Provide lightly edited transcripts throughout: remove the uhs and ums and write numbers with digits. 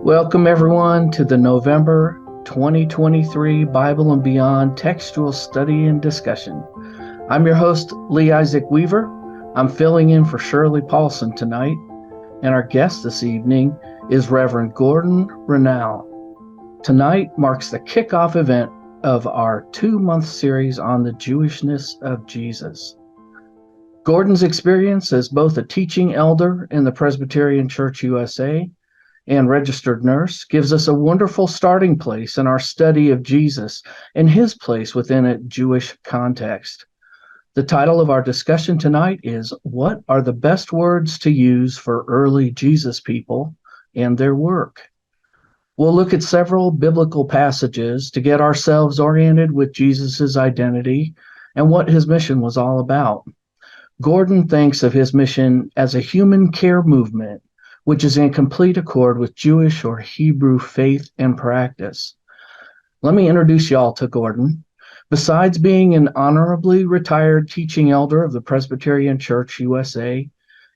Welcome everyone to the November 2023 Bible and Beyond Textual Study and Discussion. I'm your host, Lee Isaac Weaver. I'm filling in for Shirley Paulson tonight, and our guest this evening is Reverend Gordon Raynal. Tonight marks the kickoff event of our 2-month series on the Jewishness of Jesus. Gordon's experience as both a teaching elder in the Presbyterian Church USA and registered nurse gives us a wonderful starting place in our study of Jesus and his place within a Jewish context. The title of our discussion tonight is, What are the best words to use for early Jesus people and their work? We'll look at several biblical passages to get ourselves oriented with Jesus's identity and what his mission was all about. Gordon thinks of his mission as a human care movement, which is in complete accord with Jewish or Hebrew faith and practice. Let me introduce y'all to Gordon. Besides being an honorably retired teaching elder of the Presbyterian Church USA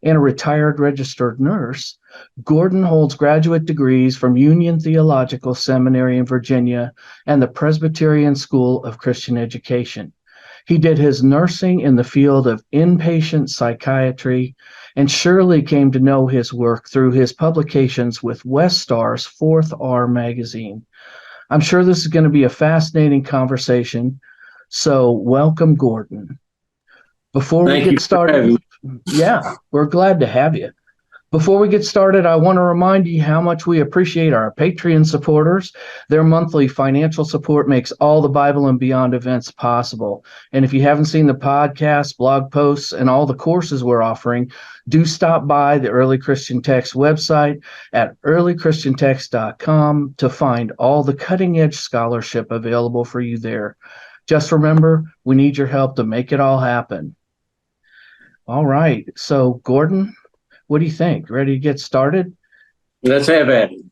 and a retired registered nurse, Gordon holds graduate degrees from Union Theological Seminary in Virginia and the Presbyterian School of Christian Education. He did his nursing in the field of inpatient psychiatry, and Shirley came to know his work through his publications with Westar's 4th R magazine. I'm sure this is going to be a fascinating conversation, so welcome, Gordon. Before we get started, we're glad to have you. Before we get started, I want to remind you how much we appreciate our Patreon supporters. Their monthly financial support makes all the Bible and Beyond events possible. And if you haven't seen the podcast, blog posts, and all the courses we're offering, do stop by the Early Christian Text website at earlychristiantext.com to find all the cutting-edge scholarship available for you there. Just remember, we need your help to make it all happen. All right, so Gordon, what do you think? Ready to get started? Let's have at it.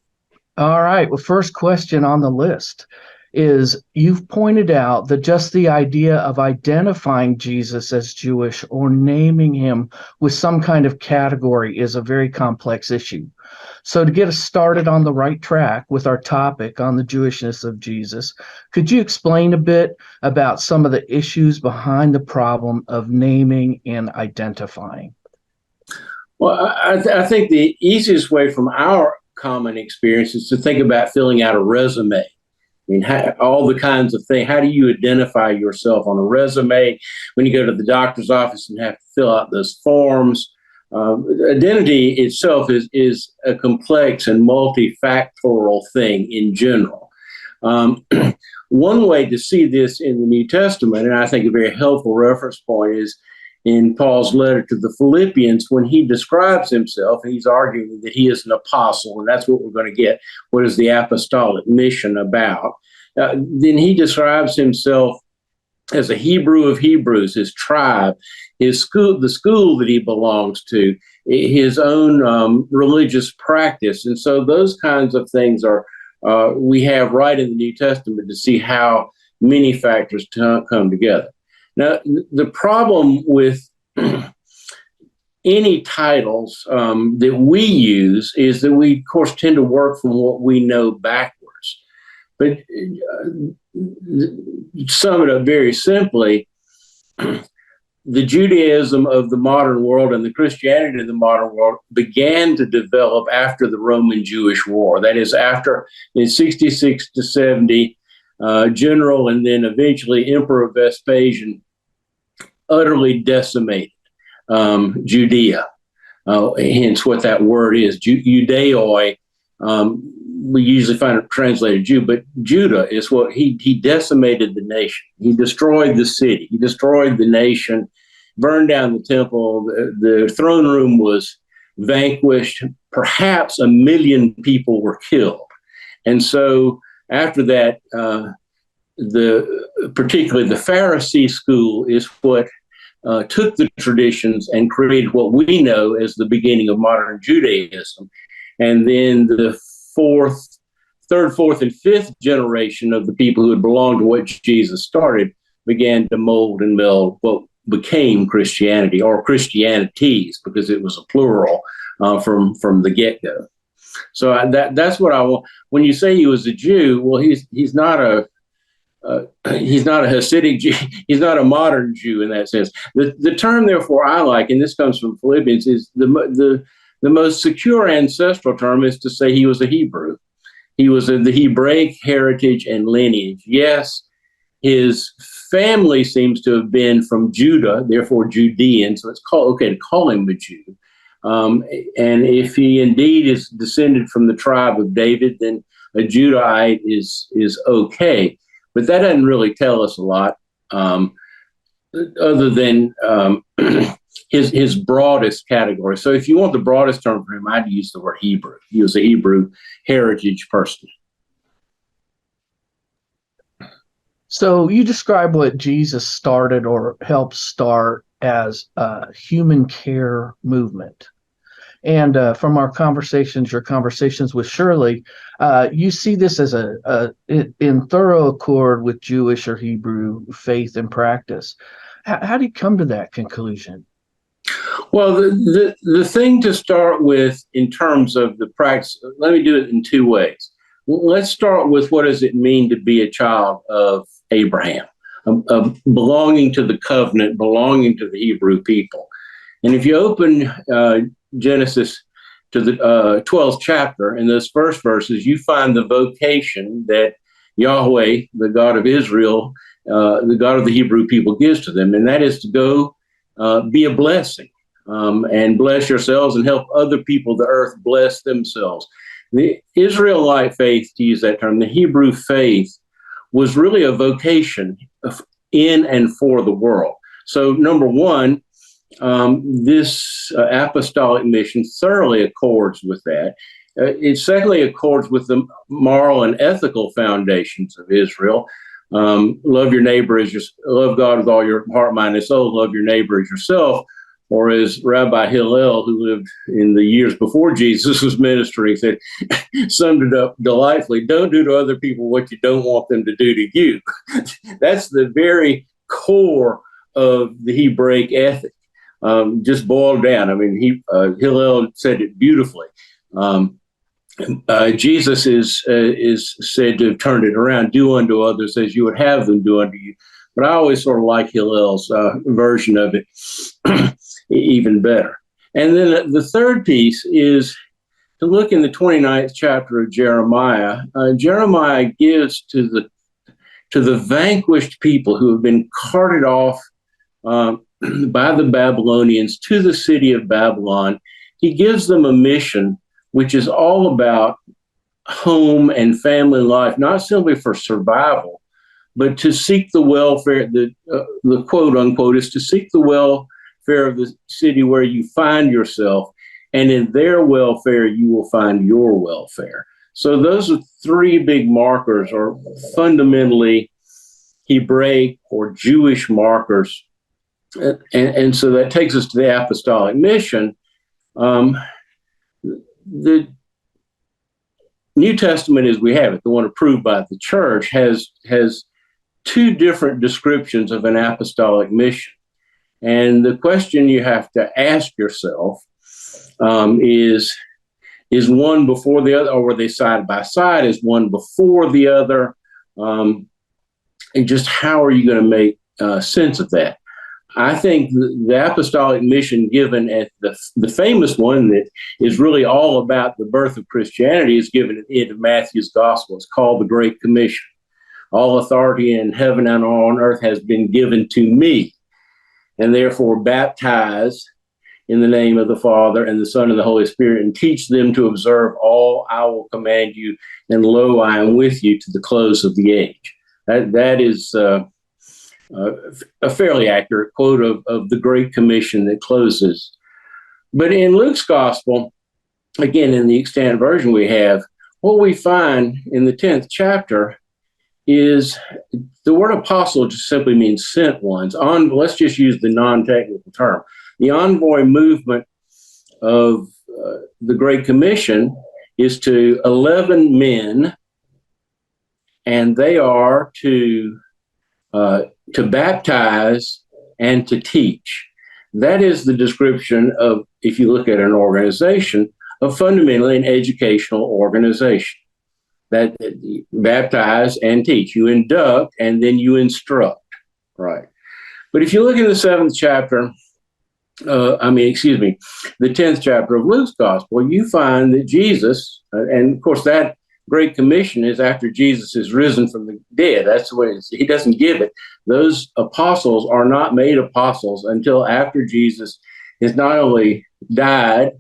All right. Well, first question on the list is, you've pointed out that just the idea of identifying Jesus as Jewish or naming him with some kind of category is a very complex issue. So to get us started on the right track with our topic on the Jewishness of Jesus, could you explain a bit about some of the issues behind the problem of naming and identifying? Well, I think the easiest way from our common experience is to think about filling out a resume. I mean, all the kinds of things. How do you identify yourself on a resume when you go to the doctor's office and have to fill out those forms? Identity itself is a complex and multifactorial thing in general. One way to see this in the New Testament, and I think a very helpful reference point, is in Paul's letter to the Philippians, when he describes himself, he's arguing that he is an apostle, and that's what we're going to get. What is the apostolic mission about? Then he describes himself as a Hebrew of Hebrews, his tribe, his school, the school that he belongs to, his own religious practice. And so those kinds of things are we have right in the New Testament to see how many factors come together. Now, the problem with any titles that we use is that we, of course, tend to work from what we know backwards. But sum it up very simply, the Judaism of the modern world and the Christianity of the modern world began to develop after the Roman-Jewish War. That is, after in 66 to 70, General and then eventually Emperor Vespasian utterly decimated Judea. Hence what that word is, Judeoi. We usually find it translated Jew, but Judah is what he decimated the nation. He destroyed the city. He destroyed the nation, burned down the temple. The throne room was vanquished. Perhaps 1 million people were killed. And so after that, particularly the Pharisee school is what took the traditions and created what we know as the beginning of modern Judaism. And then the third, fourth, and fifth generation of the people who had belonged to what Jesus started began to mold and meld what became Christianity, or Christianities, because it was a plural from the get-go. That's what I want. When you say he was a Jew, well, he's not a Hasidic Jew. He's not a modern Jew in that sense. The term, therefore, I like, and this comes from Philippians, is the most secure ancestral term is to say he was a Hebrew. He was of the Hebraic heritage and lineage. Yes, his family seems to have been from Judah, therefore Judean. So it's okay to call him a Jew. And if he indeed is descended from the tribe of David, then a Judahite is okay. But that doesn't really tell us a lot, other than his broadest category. So if you want the broadest term for him, I'd use the word Hebrew. He was a Hebrew heritage person. So you describe what Jesus started or helped start as a human care movement. And from our conversations, your conversations with Shirley, you see this as in thorough accord with Jewish or Hebrew faith and practice. How do you come to that conclusion? Well, the thing to start with in terms of the practice, let me do it in two ways. Let's start with what does it mean to be a child of Abraham, belonging to the covenant, belonging to the Hebrew people. And if you open Genesis to the 12th chapter, in those first verses, you find the vocation that Yahweh, the God of Israel, the God of the Hebrew people, gives to them, and that is to go be a blessing and bless yourselves and help other people, the earth, bless themselves. The Israelite faith, to use that term, the Hebrew faith, was really a vocation in and for the world. So, number one, this apostolic mission thoroughly accords with that. It secondly accords with the moral and ethical foundations of Israel. Love your neighbor love God with all your heart, mind, and soul. Love your neighbor as yourself. Or as Rabbi Hillel, who lived in the years before Jesus was ministering, said, summed it up delightfully: don't do to other people what you don't want them to do to you. That's the very core of the Hebraic ethic. Just boiled down. I mean, Hillel said it beautifully. Jesus is said to have turned it around: do unto others as you would have them do unto you. But I always sort of like Hillel's version of it even better. And then the third piece is to look in the 29th chapter of Jeremiah. Jeremiah gives to the vanquished people who have been carted off by the Babylonians to the city of Babylon. He gives them a mission which is all about home and family life, not simply for survival, but to seek the welfare. The quote unquote is to seek the welfare of the city where you find yourself, and in their welfare you will find your welfare. So those are three big markers, or fundamentally Hebraic or Jewish markers. And so that takes us to the apostolic mission. The New Testament, as we have it, the one approved by the church, has two different descriptions of an apostolic mission. And the question you have to ask yourself is one before the other, or were they side by side? Is one before the other? And just how are you going to make sense of that? I think the apostolic mission given at the famous one that is really all about the birth of Christianity is given at the end of Matthew's gospel. It's called the Great Commission. All authority in heaven and on earth has been given to me, and therefore baptize in the name of the Father and the Son and the Holy Spirit, and teach them to observe all I will command you, and lo, I am with you to the close of the age. That is a fairly accurate quote of the Great Commission that closes. But in Luke's gospel, again, in the extant version we have, what we find in the 10th chapter is the word apostle just simply means sent ones. Let's just use the non-technical term. The envoy movement of the Great Commission is to 11 men, and they are to baptize and to teach. That is the description of, if you look at an organization, fundamentally an educational organization that you baptize and teach. You induct and then you instruct, right? But if you look in the 7th chapter, the 10th chapter of Luke's gospel, you find that Jesus, and of course that Great Commission is after Jesus is risen from the dead. That's the way he doesn't give it. Those apostles are not made apostles until after Jesus has not only died,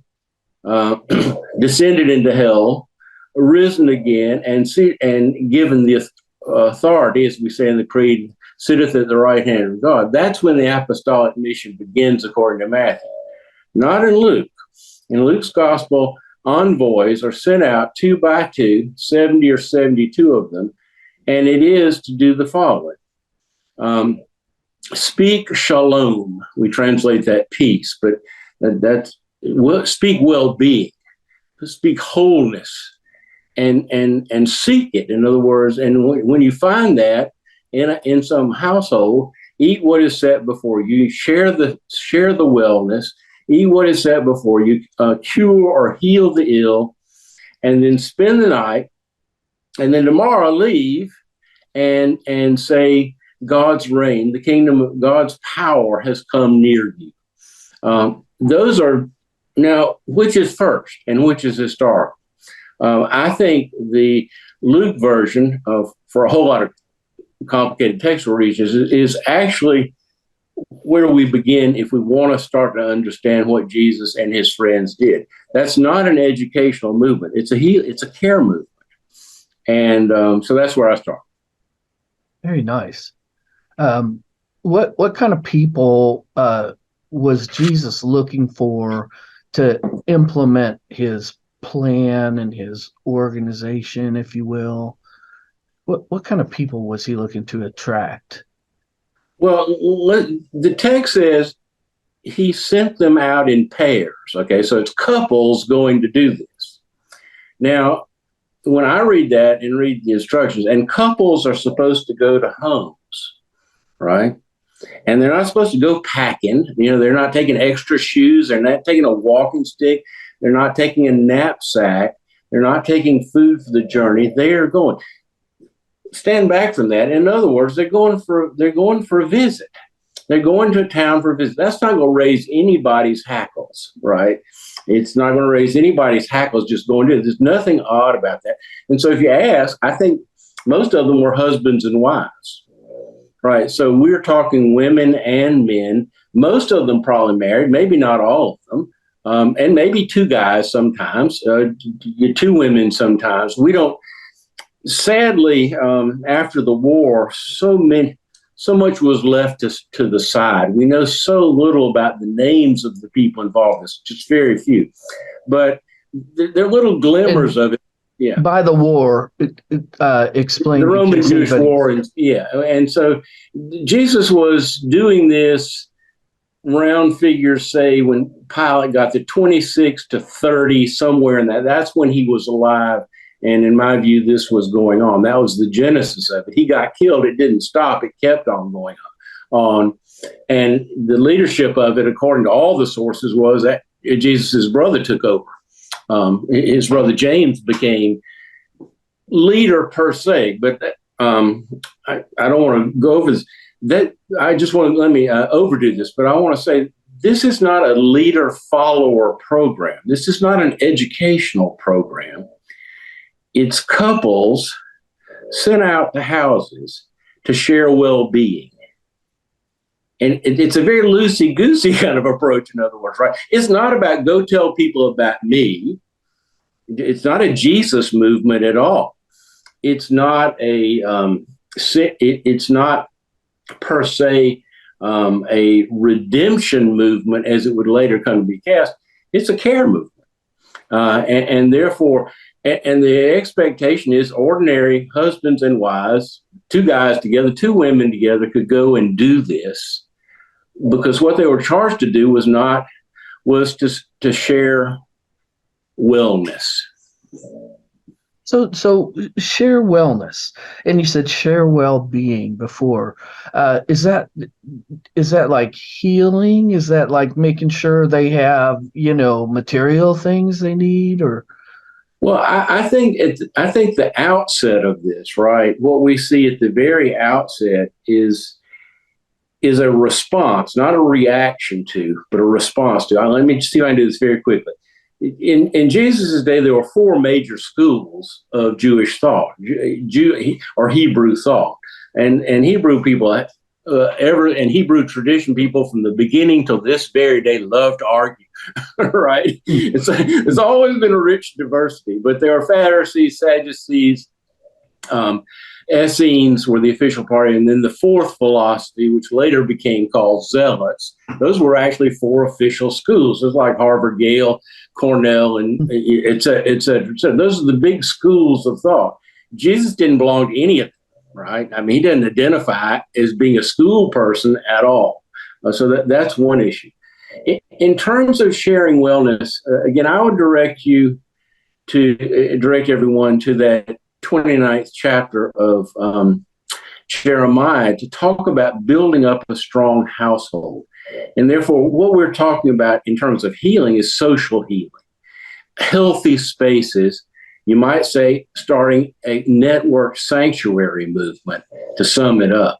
descended into hell, risen again, and given the authority, as we say in the Creed, sitteth at the right hand of God. That's when the apostolic mission begins, according to Matthew. Not in Luke. In Luke's gospel, envoys are sent out 2 by 2, 70 or 72 of them, and it is to do the following. Speak shalom. We translate that peace, but that's speak well-being, speak wholeness, and seek it. In other words, and when you find that in some household, eat what is set before you, share the wellness, eat what is set before you, cure or heal the ill, and then spend the night, and then tomorrow leave and say, God's reign, the kingdom of God's power has come near you. Those are, now, which is first and which is historical? I think the Luke version for a whole lot of complicated textual regions is actually where we begin if we want to start to understand what Jesus and his friends did. That's not an educational movement. It's a care movement. And so that's where I start. Very nice. What kind of people was Jesus looking for to implement his plan and his organization, if you will? What kind of people was he looking to attract? Well, the text says he sent them out in pairs. Okay, so it's couples going to do this. Now, when I read that and read the instructions, and couples are supposed to go to homes, right? And they're not supposed to go packing. They're not taking extra shoes. They're not taking a walking stick. They're not taking a knapsack. They're not taking food for the journey. They are going. Stand back from that. In other words, they're going for a visit. They're going to a town for a visit. That's not going to raise anybody's hackles, right? It's not going to raise anybody's hackles just going to it. There's nothing odd about that. And so if you ask, I think most of them were husbands and wives, right? So we're talking women and men. Most of them probably married, maybe not all of them, and maybe 2 guys sometimes, 2 women sometimes. We don't. Sadly, after the war, so much was left to the side. We know so little about the names of the people involved. It's just very few, but there are little glimmers of it. Yeah. By the war, explain the Roman-Jewish war, and so Jesus was doing this. Round figures say when Pilate got to 26 to 30, somewhere in that. That's when he was alive. And in my view, this was going on. That was the genesis of it. He got killed. It didn't stop. It kept on going on. And the leadership of it, according to all the sources, was that Jesus' brother took over. His brother James became leader per se. But I don't want to go over this. I just want to let me overdo this. But I want to say this is not a leader-follower program. This is not an educational program. It's couples sent out to houses to share well-being. And it's a very loosey-goosey kind of approach, in other words, right? It's not about go tell people about me. It's not a Jesus movement at all. It's not it's not per se a redemption movement as it would later come to be cast. It's a care movement. And therefore, and the expectation is ordinary husbands and wives, 2 guys together, 2 women together could go and do this, because what they were charged to do was to share wellness. So share wellness, and you said share well-being before. Is that like healing? Is that like making sure they have, material things they need, or? Well, I think the outset of this, right? What we see at the very outset is a response, not a reaction to, but a response to. Let me see if I can do this very quickly. In Jesus' day, there were four major schools of Jewish thought, or Hebrew thought, and Hebrew people, and Hebrew tradition people from the beginning till this very day love to argue, right? It's always been a rich diversity, but there are Pharisees, Sadducees, um, Essenes were the official party, and then the fourth philosophy, which later became called Zealots. Those were actually four official schools, just like Harvard, Yale, Cornell, and et cetera, et cetera, et cetera. Those are the big schools of thought. Jesus didn't belong to any of them, right? I mean, he didn't identify as being a school person at all. So that's one issue. In terms of sharing wellness, again, I would direct everyone to that 29th chapter of Jeremiah to talk about building up a strong household. And therefore, what we're talking about in terms of healing is social healing, healthy spaces. You might say starting a network sanctuary movement to sum it up.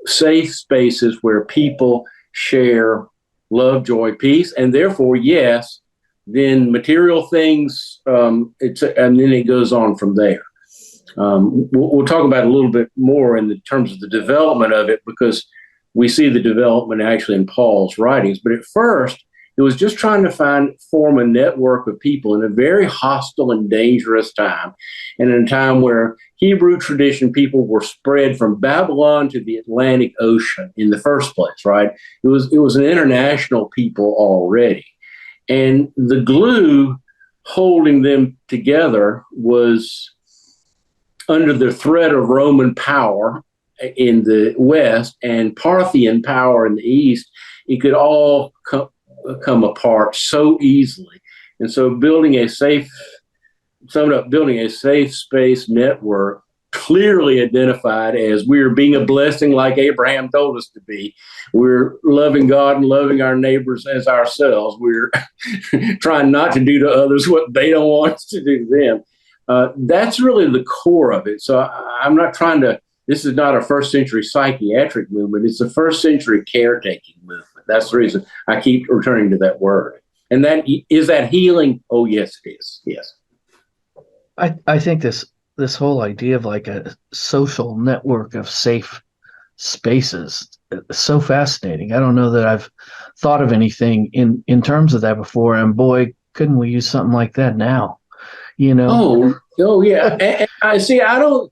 Safe spaces where people share love, joy, peace, and therefore, yes, then material things, and then it goes on from there. We'll talk about it a little bit more in the terms of the development of it, because we see the development actually in Paul's writings. But at first, it was just trying to form a network of people in a very hostile and dangerous time, and in a time where Hebrew tradition people were spread from Babylon to the Atlantic Ocean in the first place, right? It was an international people already. And the glue holding them together was under the threat of Roman power in the West and Parthian power in the East. It could all come apart so easily. And so building a safe space network, clearly identified as we're being a blessing like Abraham told us to be. We're loving God and loving our neighbors as ourselves. We're trying not to do to others what they don't want us to do to them. That's really the core of it. So I'm not trying to, this is not a first century psychiatric movement. It's a first century caretaking movement. That's the reason I keep returning to that word. And is that healing? Oh, yes, it is. Yes. I think this whole idea of like a social network of safe spaces is so fascinating. I don't know that I've thought of anything in terms of that before. And boy, couldn't we use something like that now? Oh, yeah. And I see. I don't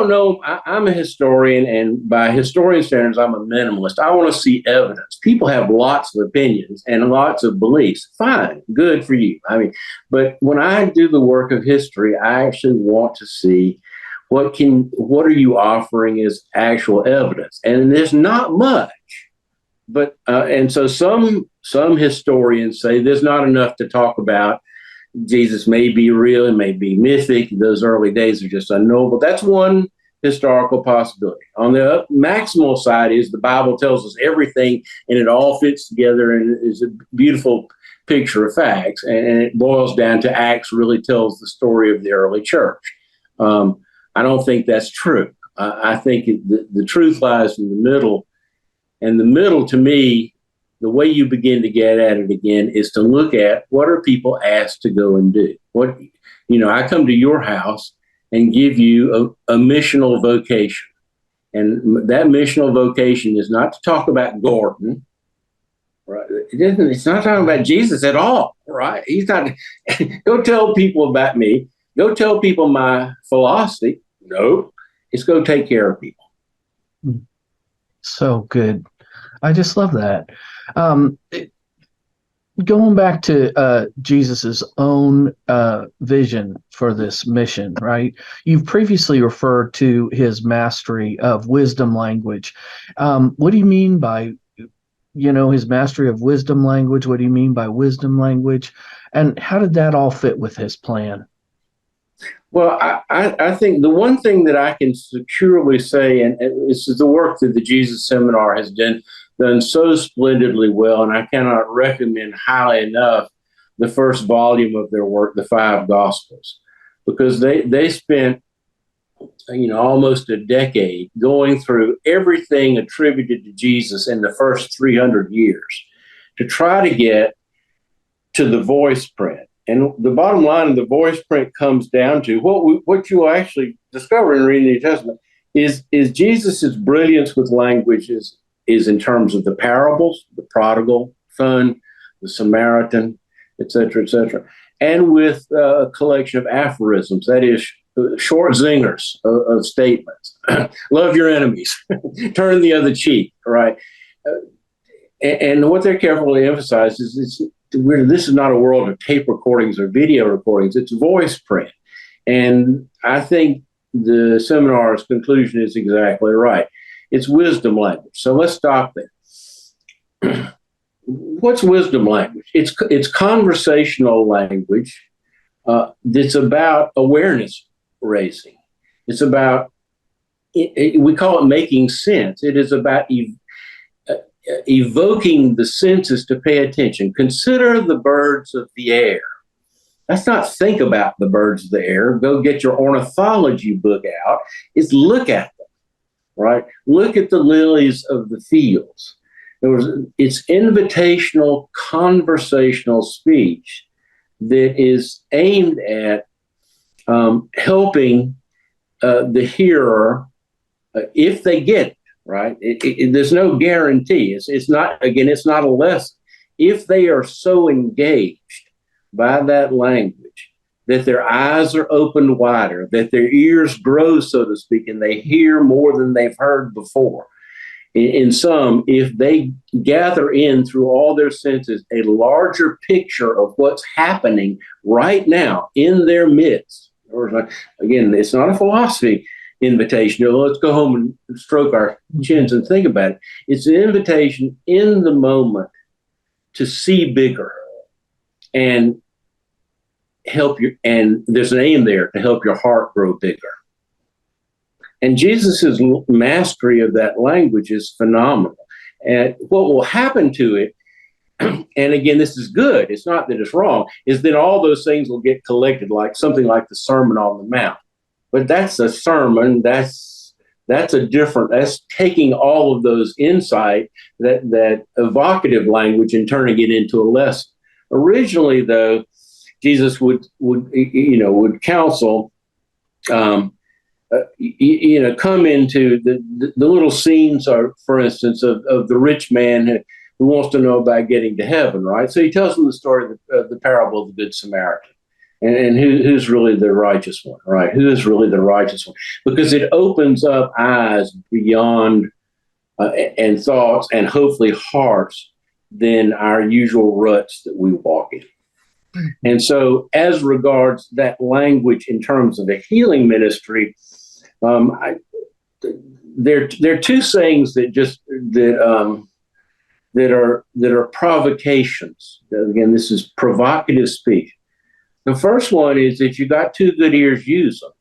know. I'm a historian, and by historian standards, I'm a minimalist. I want to see evidence. People have lots of opinions and lots of beliefs. Fine, good for you. I mean, but when I do the work of history, I actually want to see what are you offering as actual evidence, and there's not much. But and so some historians say there's not enough to talk about. Jesus may be real, it may be mythic. Those early days are just unknowable. That's one historical possibility. On the maximal side is the Bible tells us everything, and it all fits together and is a beautiful picture of facts. And it boils down to Acts really tells the story of the early church. I don't think that's true. I think the truth lies in the middle. And the middle, to me, the way you begin to get at it again is to look at what are people asked to go and do. I come to your house and give you a missional vocation. And that missional vocation is not to talk about Gordon, right? It's not talking about Jesus at all, right? He's not, go tell people about me. Go tell people my philosophy. No, it's go take care of people. So good. I just love that. Going back to Jesus's own vision for this mission, right? You've previously referred to his mastery of wisdom language. What do you mean by, his mastery of wisdom language? What do you mean by wisdom language? And how did that all fit with his plan? Well, I think the one thing that I can securely say, and this is the work that the Jesus Seminar has done so splendidly well, and I cannot recommend highly enough the first volume of their work, the Five Gospels, because they spent almost a decade going through everything attributed to Jesus in the first 300 years to try to get to the voice print. And the bottom line of the voice print comes down to what you actually discover in reading the New Testament is Jesus's brilliance with language is in terms of the parables, the prodigal son, the Samaritan, et cetera, and with a collection of aphorisms, that is, short zingers of statements. Love your enemies, turn the other cheek, right? And what they're carefully emphasize is this is not a world of tape recordings or video recordings, it's voice print. And I think the seminar's conclusion is exactly right. It's wisdom language. So let's stop there. What's wisdom language? It's conversational language that's about awareness raising. It's about, we call it making sense. It is about evoking the senses to pay attention. Consider the birds of the air. Let's not think about the birds of the air. Go get your ornithology book out. It's look at them, right? Look at the lilies of the fields. It's invitational, conversational speech that is aimed at helping the hearer, if they get it, right? There's no guarantee. It's not a lesson. If they are so engaged by that language that their eyes are opened wider, that their ears grow, so to speak, and they hear more than they've heard before. In some, if they gather in through all their senses a larger picture of what's happening right now in their midst, or again, it's not a philosophy invitation. Let's go home and stroke our chins and think about it. It's an invitation in the moment to see bigger and help you. And there's an aim there to help your heart grow bigger. And Jesus's mastery of that language is phenomenal. And what will happen to it, and again, this is good, it's not that it's wrong, is that all those things will get collected like something like the Sermon on the Mount. But that's a sermon, that's taking all of those insight, that evocative language, and turning it into a lesson. Originally, though, Jesus would counsel, come into the little scenes, are, for instance, of the rich man who wants to know about getting to heaven, right? So he tells them the story of the parable of the Good Samaritan. And who's really the righteous one, right? Who is really the righteous one? Because it opens up eyes beyond and thoughts and hopefully hearts than our usual ruts that we walk in. And so as regards that language in terms of the healing ministry, there are two sayings that are provocations. Again, this is provocative speech. The first one is, if you got two good ears, use them.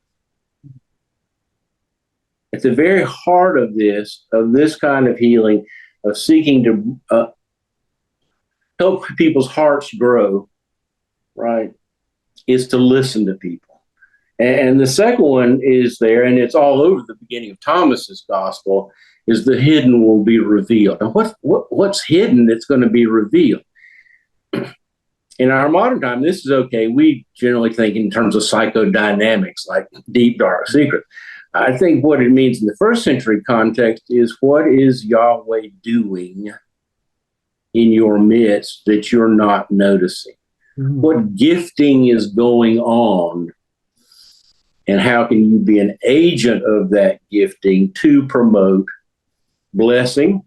At the very heart of this kind of healing, of seeking to help people's hearts grow, right, is to listen to people. And the second one is there, and it's all over the beginning of Thomas's gospel, is the hidden will be revealed. And what's hidden that's going to be revealed? In our modern time, this is okay. We generally think in terms of psychodynamics, like deep, dark secrets. I think what it means in the first century context is, what is Yahweh doing in your midst that you're not noticing? Mm-hmm. What gifting is going on? And how can you be an agent of that gifting to promote blessing?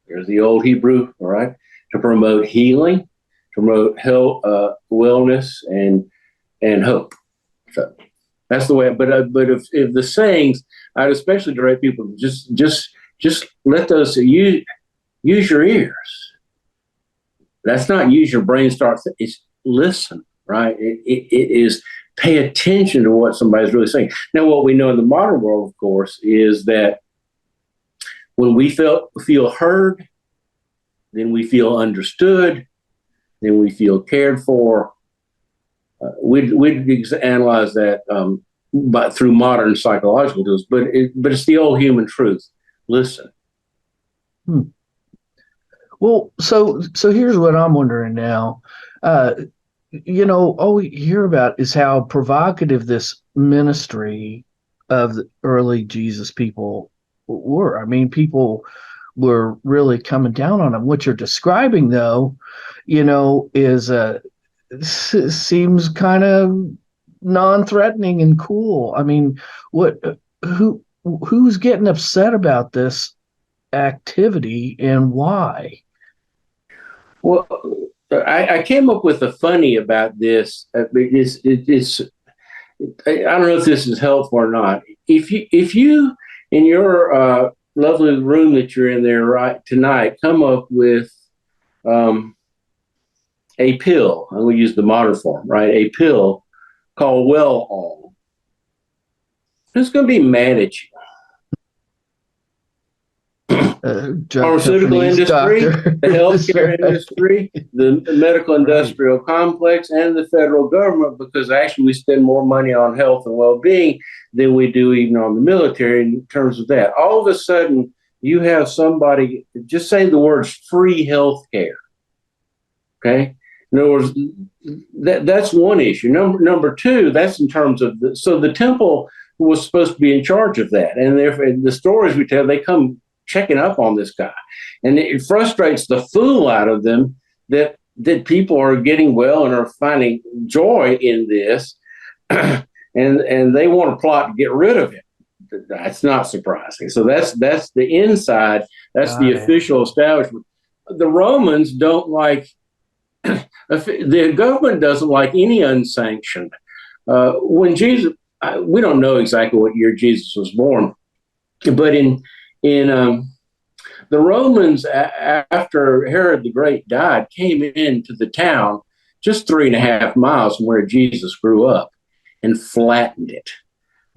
There's the old Hebrew, all right? To promote healing, to promote health, wellness, and hope. So that's the way. But if the sayings, I'd especially direct people to just let those use your ears. That's not use your brain. It's listen, right? It is pay attention to what somebody's really saying. Now, what we know in the modern world, of course, is that when we feel heard, then we feel understood, then we feel cared for. We'd analyze that through modern psychological tools, but it's the old human truth. Listen. Well, so here's what I'm wondering now. All we hear about is how provocative this ministry of the early Jesus people were. I mean, people were really coming down on them. What you're describing, though, is seems kind of non-threatening and cool. I mean, who's getting upset about this activity and why? Well, I came up with a funny about this. I don't know if this is helpful or not. If you in your lovely room that you're in there right tonight, come up with a pill, and we use the modern form, right? A pill called Well-All. Who's going to be mad at you? Pharmaceutical industry, the healthcare industry, the medical industrial complex, and the federal government, because actually we spend more money on health and well-being than we do even on the military in terms of that. All of a sudden, you have somebody, just say the words free healthcare. Okay? In other words, that's one issue. Number two, that's in terms of so the temple was supposed to be in charge of that. And the stories we tell, they come checking up on this guy. And it frustrates the fool out of them that people are getting well and are finding joy in this. and they want to plot to get rid of him. That's not surprising. So that's the inside. That's the official establishment. The Romans don't like, the government doesn't like any unsanctioned. When Jesus, we don't know exactly what year Jesus was born, but in the Romans, after Herod the Great died, came into the town just 3.5 miles from where Jesus grew up and flattened it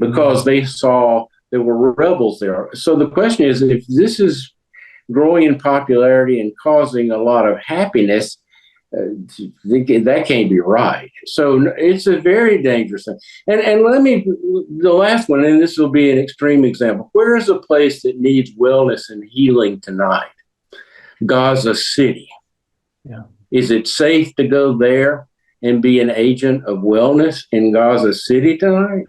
because they saw there were rebels there. So the question is, if this is growing in popularity and causing a lot of happiness, that can't be right. So it's a very dangerous thing. And the last one, and this will be an extreme example. Where is a place that needs wellness and healing tonight? Gaza City. Yeah. Is it safe to go there and be an agent of wellness in Gaza City tonight?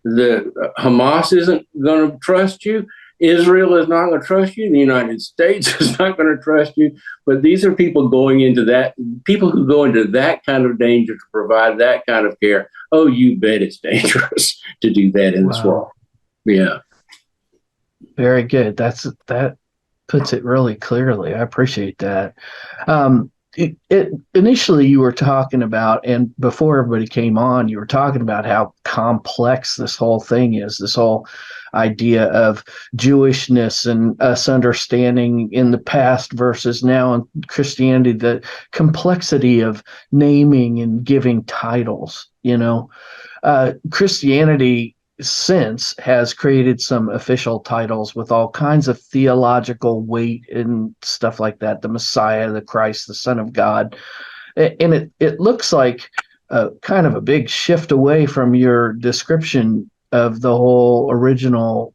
The Hamas isn't going to trust you. Israel is not going to trust you. The United States is not going to trust you. But these are people going into that, people who go into that kind of danger to provide that kind of care. Oh, you bet it's dangerous to do that in this world. Yeah. Very good. That puts it really clearly. I appreciate that. Initially you were talking about, and before everybody came on, you were talking about how complex this whole thing is, this whole idea of Jewishness and us understanding in the past versus now in Christianity, the complexity of naming and giving titles. Christianity since has created some official titles with all kinds of theological weight and stuff like that. The Messiah, the Christ, the Son of God. And it looks like kind of a big shift away from your description of the whole original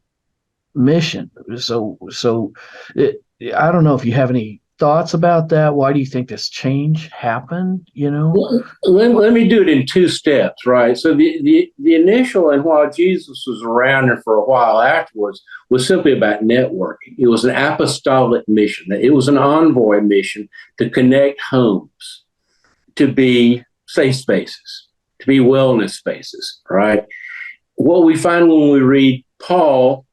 mission. So I don't know if you have any thoughts about that. Why do you think this change happened? Well, let me do it in 2 steps, right? So the initial, and while Jesus was around and for a while afterwards, was simply about networking. It was an apostolic mission. It was an envoy mission to connect homes, to be safe spaces, to be wellness spaces, right? What we find when we read Paul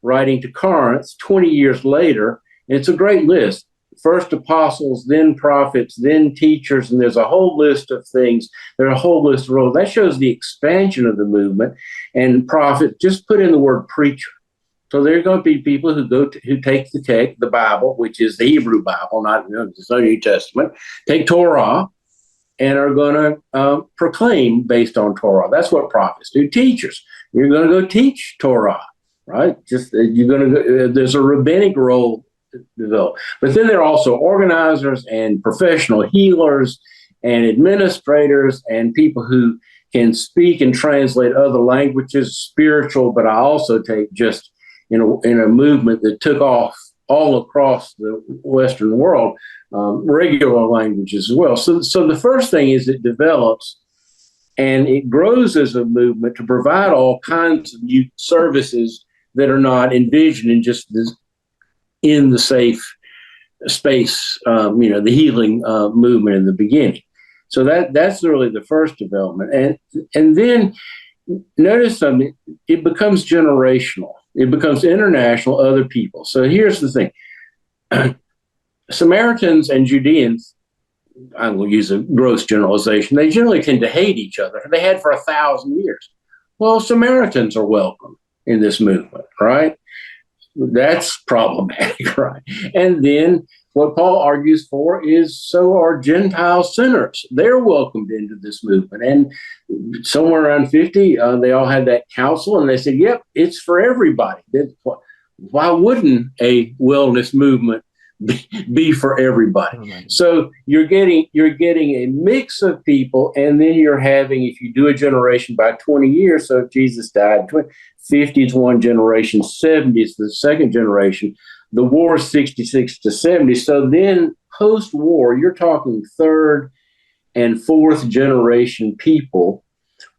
writing to Corinth 20 years later, and it's a great list. First apostles, then prophets, then teachers, and there's a whole list of things. There's a whole list of roles. That shows the expansion of the movement. And prophet, just put in the word preacher. So there are going to be people who take the Bible, which is the Hebrew Bible, not the New Testament, take Torah, and are going to proclaim based on Torah. That's what prophets do. Teachers, you're going to go teach Torah, right? Just you're going to go, there's a rabbinic role develop. But then there are also organizers and professional healers and administrators and people who can speak and translate other languages, spiritual, but I also take just in a movement that took off all across the Western world, regular languages as well. So the first thing is it develops and it grows as a movement to provide all kinds of new services that are not envisioned in just this, in the safe space, the healing movement in the beginning. So that's really the first development. And then notice something, it becomes generational. It becomes international, other people. So here's the thing. Samaritans and Judeans, I will use a gross generalization, they generally tend to hate each other. They had for 1,000 years. Well, Samaritans are welcome in this movement, right? That's problematic, right? And then what Paul argues for is so are Gentile sinners. They're welcomed into this movement. And somewhere around 50, they all had that council and they said, yep, it's for everybody. Why wouldn't a wellness movement be for everybody? Right. So you're getting a mix of people, and then you're having, if you do a generation by 20 years, so if Jesus died, 50 is one generation, 70 is the second generation, the war is 66 to 70. So then post-war, you're talking third and fourth generation people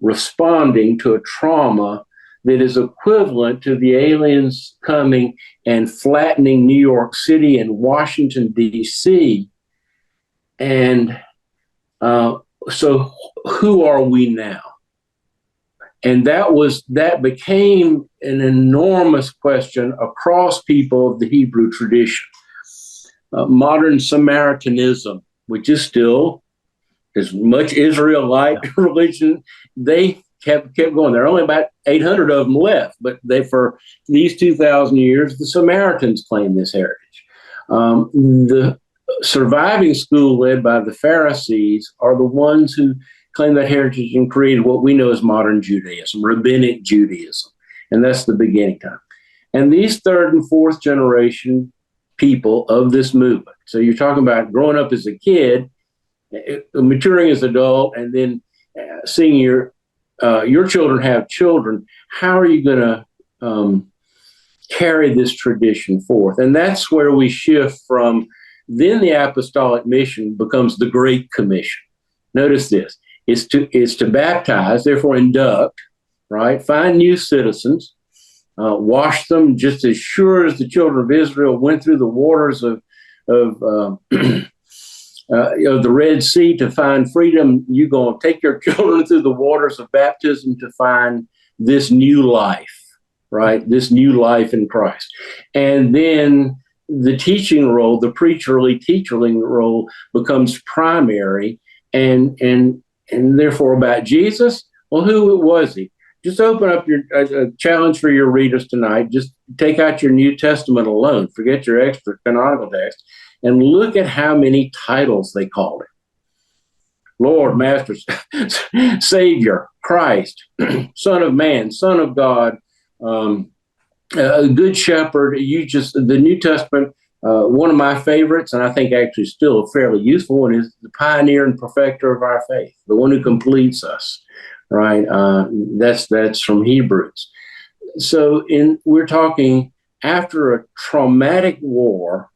responding to a trauma that is equivalent to the aliens coming and flattening New York City and Washington, D.C. And so who are we now? And that became an enormous question across people of the Hebrew tradition. Modern Samaritanism, which is still as much Israelite religion, they kept going. There are only about 800 of them left, but for these 2,000 years, the Samaritans claim this heritage. The surviving school led by the Pharisees are the ones who claim that heritage and created what we know as modern Judaism, rabbinic Judaism. And that's the beginning time. And these third and fourth generation people of this movement. So you're talking about growing up as a kid, maturing as an adult, and then seeing your children have children. How are you going to carry this tradition forth? And that's where we shift from then the apostolic mission becomes the Great Commission. Notice this. It's to baptize, therefore induct, right? Find new citizens, wash them just as sure as the children of Israel went through the waters of the Red Sea to find freedom. You're going to take your children through the waters of baptism to find this new life, right? This new life in Christ. And then the teaching role, the preacherly, teacherling role becomes primary and therefore about Jesus. Well, who was he? Just open up a challenge for your readers tonight. Just take out your New Testament alone. Forget your extra canonical text and look at how many titles they called him. Lord, Master, Savior, Christ, Son of Man, Son of God, Good Shepherd. The New Testament, one of my favorites, and I think actually still a fairly useful one, is the pioneer and perfecter of our faith, the one who completes us, right? That's from Hebrews. So we're talking after a traumatic war,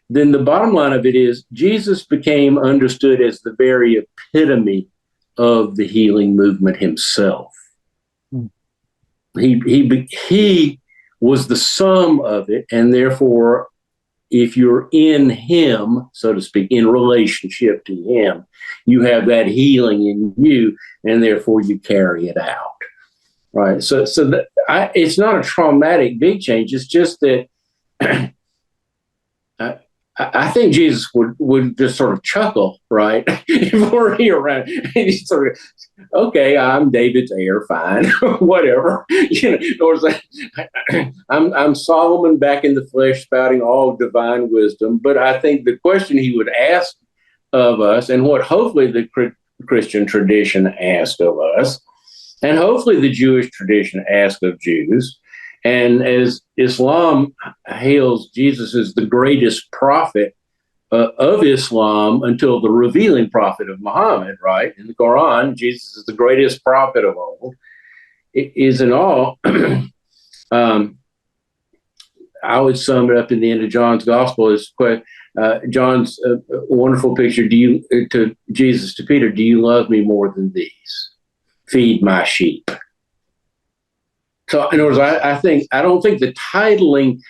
then the bottom line of it is Jesus became understood as the very epitome of the healing movement himself. He was the sum of it, and therefore, if you're in him, so to speak, in relationship to him, you have that healing in you, and therefore you carry it out, right? So it's not a traumatic big change. It's just that I think Jesus would just sort of chuckle, right? If we're here around, he's sort of, okay, I'm David's heir, fine, whatever. I'm Solomon back in the flesh, spouting all divine wisdom. But I think the question he would ask of us and what hopefully the Christian tradition asked of us, and hopefully the Jewish tradition asked of Jews. And as Islam hails Jesus as the greatest prophet of Islam until the revealing prophet of Muhammad, right? In the Quran, Jesus is the greatest prophet of all. It is in all. I would sum it up in the end of John's gospel as John's wonderful picture. To Jesus, to Peter, do you love me more than these? Feed my sheep. So in other words, I don't think the titling,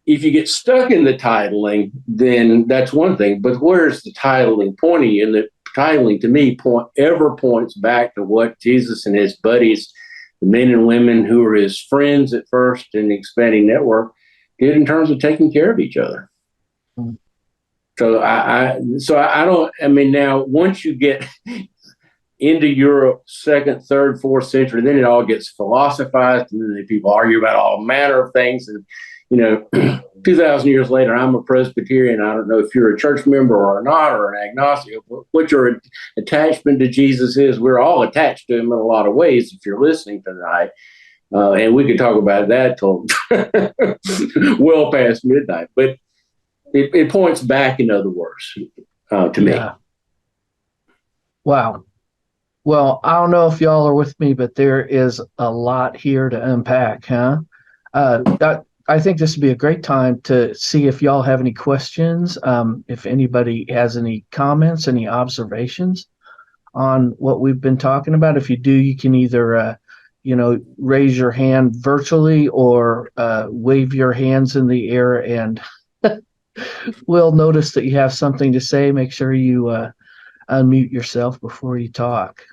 if you get stuck in the titling, then that's one thing. But where's the titling pointing you? And the titling to me points back to what Jesus and his buddies, the men and women who were his friends at first in the expanding network, did in terms of taking care of each other. Mm. Now once you get into Europe, 2nd, 3rd, 4th century, then it all gets philosophized, and then people argue about all manner of things. And 2,000 years later, I'm a Presbyterian. I don't know if you're a church member or not, or an agnostic, what your attachment to Jesus is. We're all attached to him in a lot of ways if you're listening tonight. And we could talk about that till well past midnight. But it points back, in other words, to me. Wow. Well, I don't know if y'all are with me, but there is a lot here to unpack, huh? I think this would be a great time to see if y'all have any questions, if anybody has any comments, any observations on what we've been talking about. If you do, you can either, raise your hand virtually or wave your hands in the air, and we'll notice that you have something to say. Make sure you unmute yourself before you talk.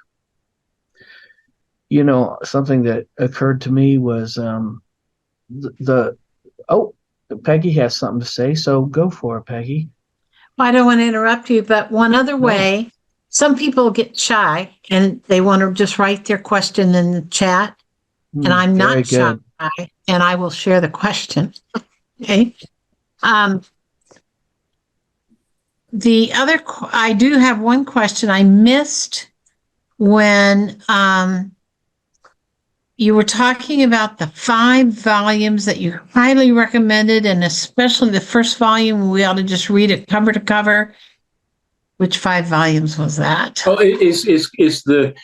Something that occurred to me was Peggy has something to say, so go for it, Peggy. Well, I don't want to interrupt you, but one other way, some people get shy and they want to just write their question in the chat, and I'm not shy, and I will share the question. Okay. I do have one question I missed when you were talking about the 5 volumes that you highly recommended, and especially the first volume, we ought to just read it cover to cover. Which 5 volumes was that? Oh, it's the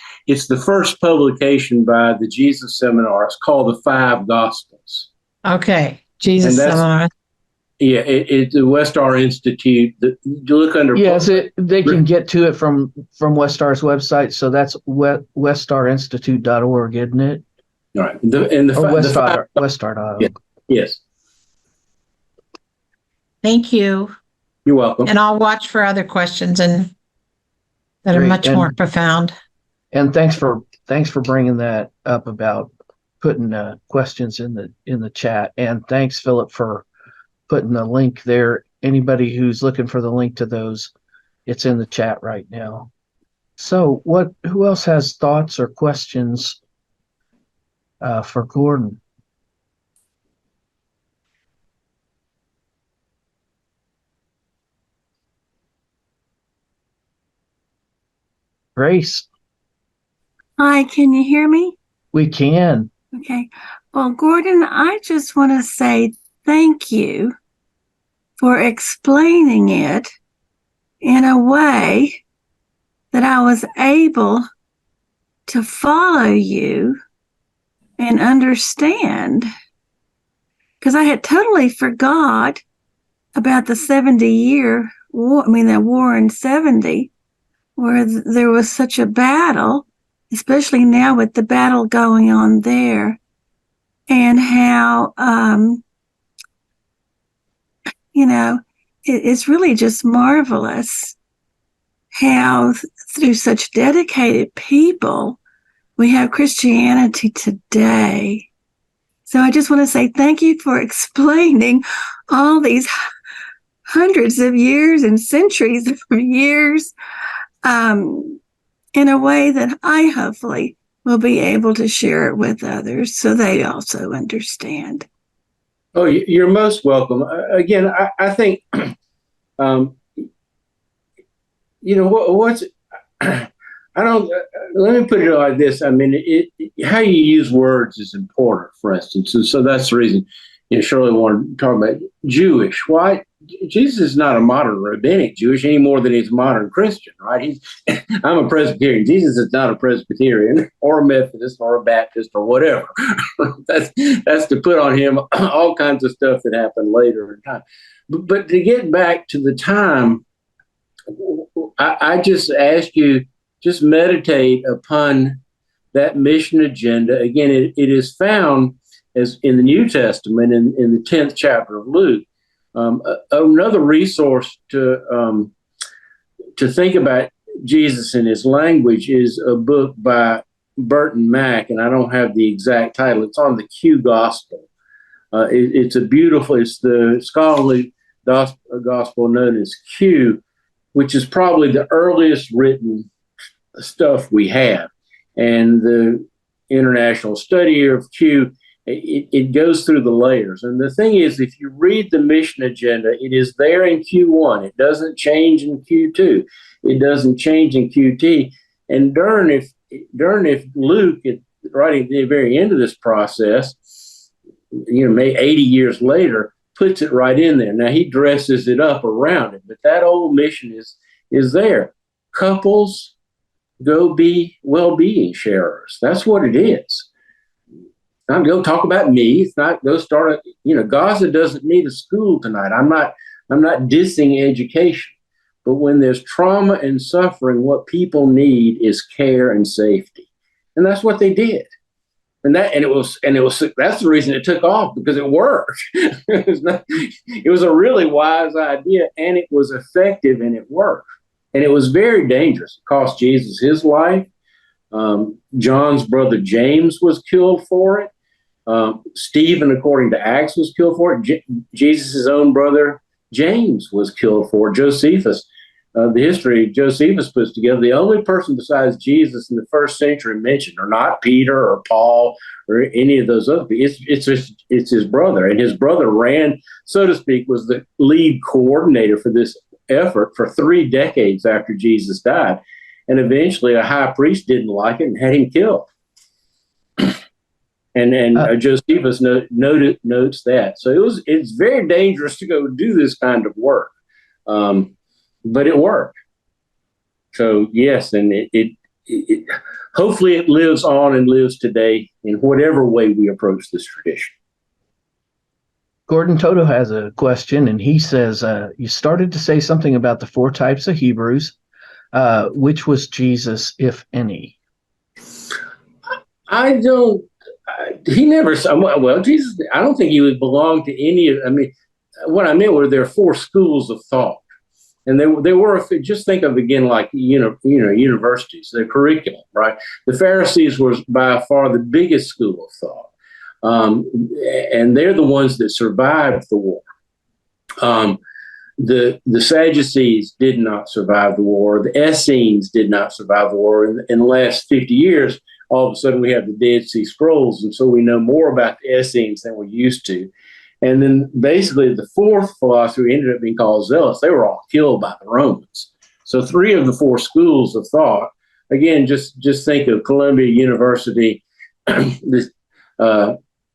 first publication by the Jesus Seminar. It's called The 5 Gospels. Okay, Jesus Seminar. Yeah, it's the Westar Institute. You look under. Yes, they can get to it from Westar's website. So that's westarinstitute.org, isn't it? All right. Westar.org. Yes. Thank you. You're welcome. And I'll watch for other questions that are much more profound. And thanks for bringing that up about putting questions in the chat. And thanks, Philip, for putting the link there. Anybody who's looking for the link to those, it's in the chat right now. So who else has thoughts or questions for Gordon? Grace. Hi, can you hear me? We can. Okay. Well, Gordon, I just want to say thank you for explaining it in a way that I was able to follow you and understand, because I had totally forgot about the 70-year war. The war in 70, where there was such a battle, especially now with the battle going on there, and how, it's really just marvelous how through such dedicated people we have Christianity today. So I just want to say thank you for explaining all these hundreds of years and centuries of years in a way that I hopefully will be able to share it with others so they also understand. Oh, you're most welcome. Again, I think what's I don't. Let me put it like this. I mean, how you use words is important. For instance, and so that's the reason. Shirley wanted to talk about Jewish. Why? Jesus is not a modern rabbinic Jewish any more than he's a modern Christian, right? I'm a Presbyterian. Jesus is not a Presbyterian or a Methodist or a Baptist or whatever. that's to put on him all kinds of stuff that happened later in time. But to get back to the time, I just ask you, just meditate upon that mission agenda. Again, it is found as in the New Testament in the 10th chapter of Luke. Another resource to think about Jesus and his language is a book by Burton Mack, and I don't have the exact title. It's on the Q Gospel. It's the scholarly gospel known as Q, which is probably the earliest written stuff we have. And the international study of Q, it goes through the layers. And the thing is, if you read the mission agenda, it is there in Q1. It doesn't change in Q2. It doesn't change in QT. And darn if Luke, right at the very end of this process, maybe 80 years later, puts it right in there. Now, he dresses it up around it, but that old mission is there. Couples, go be well-being sharers. That's what it is. Not go talk about me. It's not go start Gaza doesn't need a school tonight. I'm not dissing education. But when there's trauma and suffering, what people need is care and safety. And that's what they did. That's the reason it took off, because it worked. It was a really wise idea, and it was effective, and it worked. And it was very dangerous. It cost Jesus his life. John's brother James was killed for it. Stephen, according to Acts, was killed for it. Jesus' own brother James was killed for it. Josephus, the history Josephus puts together, the only person besides Jesus in the first century mentioned are not Peter or Paul or any of those other people. It's his brother. And his brother ran, so to speak, was the lead coordinator for this effort for 3 decades after Jesus died. And eventually a high priest didn't like it and had him killed. And Josephus notes that. So it's very dangerous to go do this kind of work. But it worked. So yes, and it hopefully it lives on and lives today in whatever way we approach this tradition. Gordon Toto has a question, and he says, you started to say something about the 4 types of Hebrews. Which was Jesus, if any? Jesus, I don't think he would belong to any of, what I meant were there are 4 schools of thought. And they were, just think of again, like, universities, their curriculum, right? The Pharisees were by far the biggest school of thought. And they're the ones that survived the war. The Sadducees did not survive the war. The Essenes did not survive the war. In the last 50 years, all of a sudden we have the Dead Sea Scrolls, and so we know more about the Essenes than we used to. And then basically the 4th philosophy ended up being called Zealots. They were all killed by the Romans. So 3 of the 4 schools of thought, again, just think of Columbia University,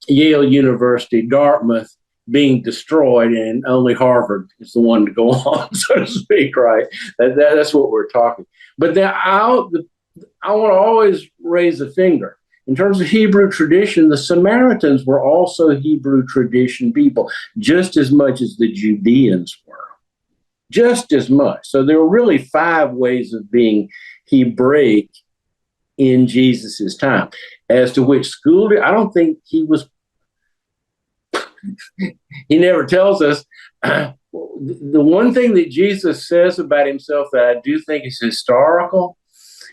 Yale University, Dartmouth being destroyed, and only Harvard is the one to go on, so to speak, right? That's what we're talking. But I want to always raise a finger. In terms of Hebrew tradition, the Samaritans were also Hebrew tradition people, just as much as the Judeans were. Just as much. So there were really 5 ways of being Hebraic in Jesus's time. As to which school, I don't think he was. He never tells us. The one thing that Jesus says about himself that I do think is historical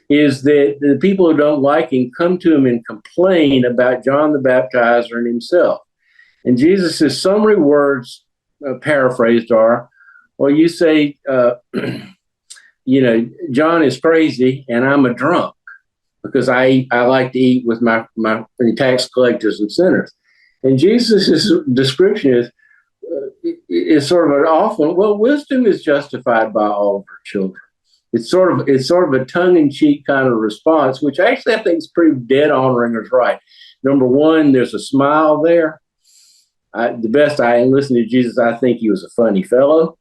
is that the people who don't like him come to him and complain about John the Baptizer and himself. And Jesus' summary words, paraphrased, are, well, you say, John is crazy and I'm a drunk because I like to eat with my tax collectors and sinners. And Jesus' description is sort of an awful, well, wisdom is justified by all of her children. it's sort of a tongue-in-cheek kind of response, which actually I think is pretty dead on Ringer's right. Number one, there's a smile there. The best I listened to Jesus, I think he was a funny fellow,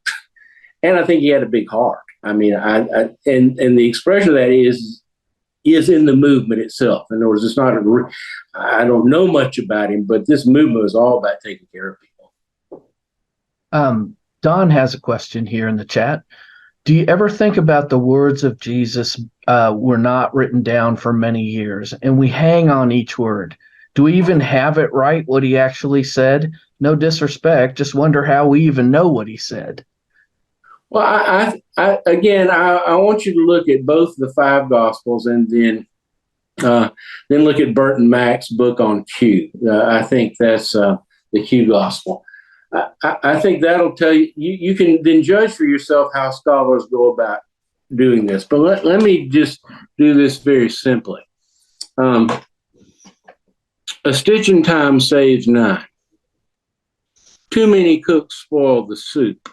and I think he had a big heart. I mean, and the expression of that is in the movement itself. In other words, it's not I don't know much about him, but this movement is all about taking care of people. Don has a question here in the chat. Do you ever think about the words of Jesus were not written down for many years, and we hang on each word? Do we even have it right, what he actually said? No disrespect, just wonder how we even know what he said. Well, I want you to look at both the 5 Gospels and then look at Burton Mack's book on Q. I think that's the Q Gospel. I think that'll tell you, you can then judge for yourself how scholars go about doing this. But let me just do this very simply. A stitch in time saves 9. Too many cooks spoil the soup.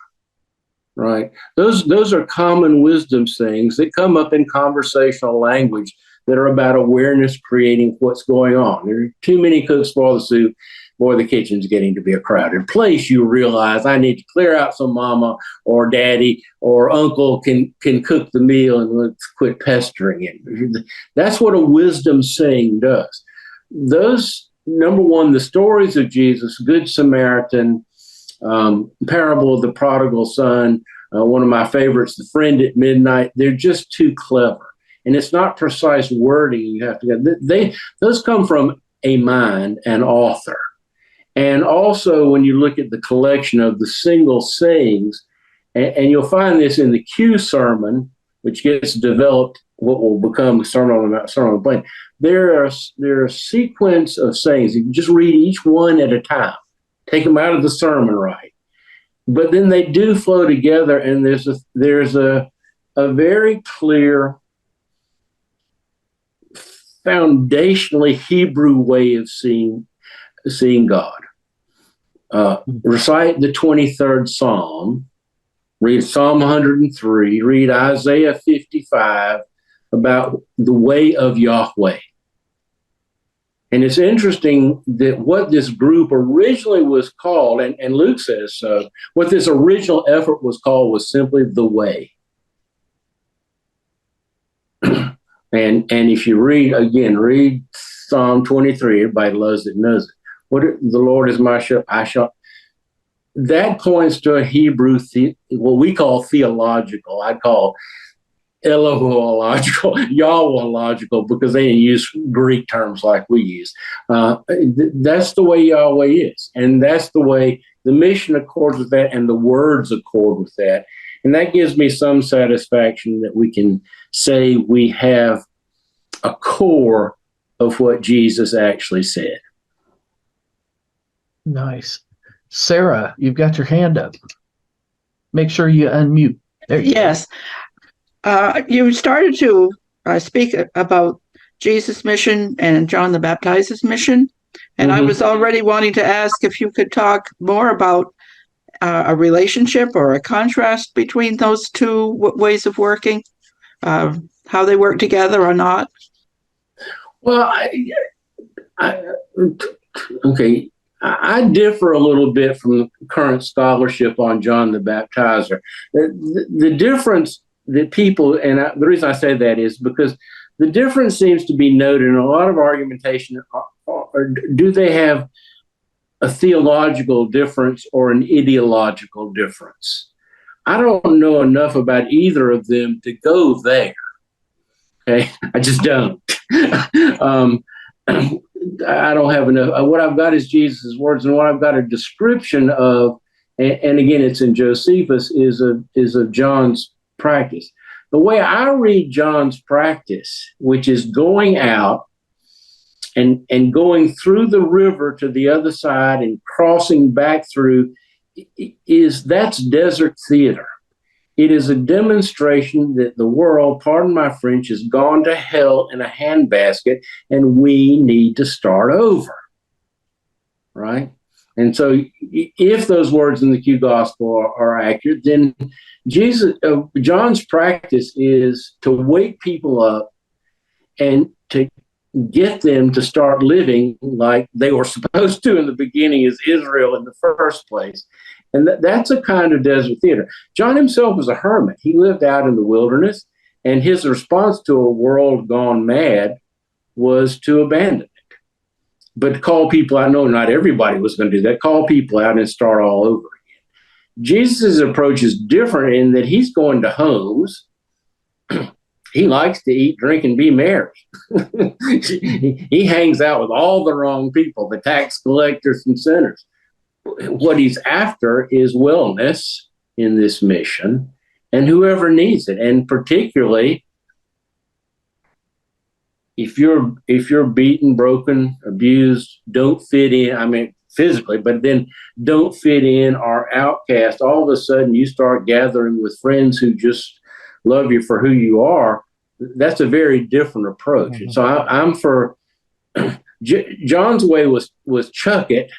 Right? Those are common wisdom sayings that come up in conversational language that are about awareness, creating what's going on. There are too many cooks spoil the soup. Boy, the kitchen's getting to be a crowded place. You realize I need to clear out so mama or daddy or uncle can cook the meal, and let's quit pestering him. That's what a wisdom saying does. Those, number one, the stories of Jesus, Good Samaritan, parable of the prodigal son, one of my favorites, The Friend at Midnight. They're just too clever, and it's not precise wording. You have to get those come from a mind, an author, and also when you look at the collection of the single sayings, and you'll find this in the Q sermon, which gets developed, what will become a Sermon on the Plain. There are a sequence of sayings. You can just read each one at a time. Take them out of the sermon, right? But then they do flow together, and there's a very clear, foundationally Hebrew way of seeing God. Recite the 23rd Psalm, read Psalm 103, read Isaiah 55 about the way of Yahweh. And it's interesting that what this group originally was called, and Luke says so, what this original effort was called was simply the way. And if you read Psalm 23, everybody loves it, knows it. The Lord is my shepherd, I shall. That points to a Hebrew, what we call theological, I call Elohological, Yahwehological, because they didn't use Greek terms like we use. That's the way Yahweh is. And that's the way the mission accords with that, and the words accord with that. And that gives me some satisfaction that we can say we have a core of what Jesus actually said. Nice. Sarah, you've got your hand up. Make sure you unmute. There you Yes. You started to speak about Jesus' mission and John the Baptizer's mission. And I was already wanting to ask if you could talk more about a relationship or a contrast between those two ways of working, how they work together or not. Well, okay. I differ a little bit from current scholarship on John the Baptizer. The difference that people, and the reason I say that is because the difference seems to be noted in a lot of argumentation. Do they have a theological difference or an ideological difference? I don't know enough about either of them to go there. Okay, I just don't. I don't have enough. What I've got is Jesus' words, and what I've got a description of, and again, it's in Josephus, is of John's practice. The way I read John's practice, which is going out and going through the river to the other side and crossing back through, that's desert theater. It is a demonstration that the world, pardon my French, has gone to hell in a handbasket, and we need to start over, right? And so if those words in the Q gospel are accurate, then John's practice is to wake people up and to get them to start living like they were supposed to in the beginning as Israel in the first place. And that's a kind of desert theater. John himself was a hermit. He lived out in the wilderness, and his response to a world gone mad was to abandon it. But call people out. No, not everybody was going to do that. Call people out and start all over again. Jesus' approach is different in that he's going to homes. He likes to eat, drink, and be merry. He hangs out with all the wrong people, the tax collectors and sinners. What he's after is wellness in this mission, and whoever needs it. And particularly, if you're beaten, broken, abused, don't fit in, I mean, physically, but then don't fit in, are outcast, all of a sudden you start gathering with friends who just love you for who you are. That's a very different approach. Mm-hmm. So I'm for John's way was chuck it.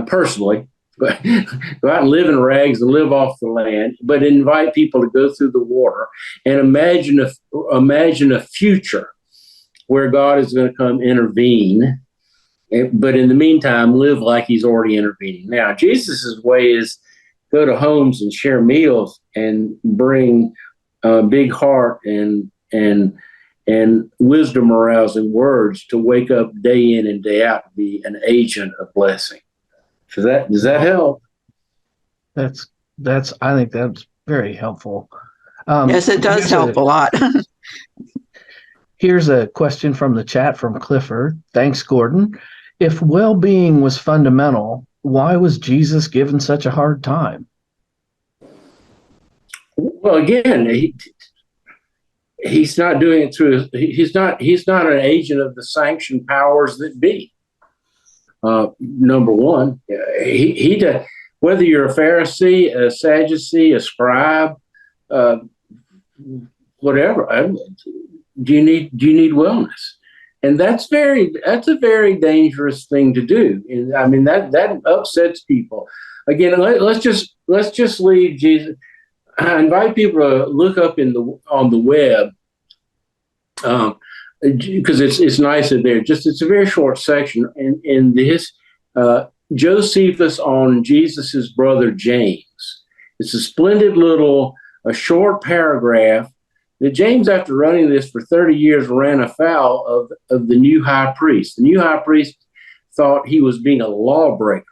Personally, go out and live in rags and live off the land, but invite people to go through the water and imagine a future where God is going to come intervene. But in the meantime, live like he's already intervening. Now, Jesus' way is go to homes and share meals and bring a big heart and wisdom arousing words to wake up day in and day out to be an agent of blessing. Does that help? I think that's very helpful. Yes, it does help a lot. Here's a question from the chat from Clifford. Thanks, Gordon. If well-being was fundamental, why was Jesus given such a hard time? Well, again, he's not doing it through. He's not an agent of the sanctioned powers that be. Number one, he whether you're a Pharisee, a Sadducee, a scribe, whatever. Do you need wellness? And that's a very dangerous thing to do. And I mean that upsets people. Again, let's just leave Jesus. I invite people to look up on the web because it's nice in there. It's a very short section in this Josephus on Jesus's brother James. It's a splendid a short paragraph that James, after running this for 30 years, ran afoul of the new high priest. The new high priest thought he was being a lawbreaker.